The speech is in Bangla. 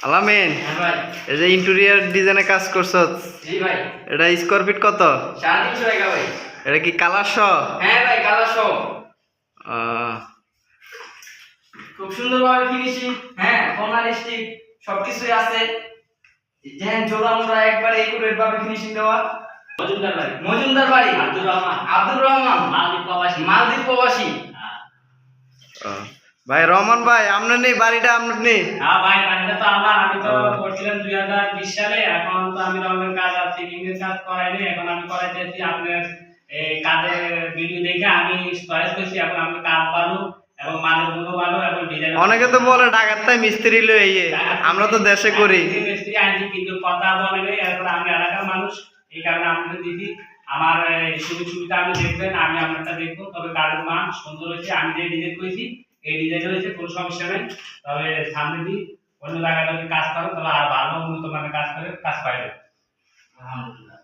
আলামিন, এই যে ইন্টেরিয়র ডিজাইনে কাজ করছ, জি ভাই। এটা স্কয়ার ফিট কত? 350 টাকা ভাই। এটা কি কালার সহ? হ্যাঁ ভাই, কালার সহ। খুব সুন্দরভাবে ফিনিশিং, হ্যাঁ কর্নার স্টিক সবকিছুই আছে। যেন জোড়া মোড়া একবারে একুরেট ভাবে ফিনিশিং দেওয়া। মজুমদার বাড়ি আব্দুর রহমান মালদ্বীপ প্রবাসী। ভাই রহমান ভাই, আপনার নেই বাড়িটা? আপনার নেই? হ্যাঁ ভাই, বাড়িটা তো আমার। আমি তো করছিলাম 2020 সালে। এখন তো আমি রঙের কাজ আর ফিটিং এর কাজ করাইনি। এখন আমি করাইতেছি আপনার এই কাজের ভিডিও দেখে আমি চয়েস করছি। এখন আমি কাজ ভালো এবং মানের গুলো ভালো এবং ডিজাইন। অনেকে তো বলে ঢাকাতে মিস্ত্রি লইয়ে, আমরা তো দেশে করি। মিস্ত্রি আনছি কিন্তু কথা বলে নেই। এখন আমি এলাকার মানুষ, এই কারণে আপনাদের দিদি আমার সুযোগ সুবিধা আমি দেখবেন, আমি আপনারটা দেখবো। তবে কাজের মান সুন্দর হয়েছে। আমি যে ডিজাইন করেছি এই ডিজাইন হয়েছে, কোনো সমস্যা নেই। তবে সামনে দিই অন্য জায়গায় যদি কাজ করো তবে আর ভালো উন্নত মানের কাজ করে কাজ পাইবে। আলহামদুলিল্লাহ।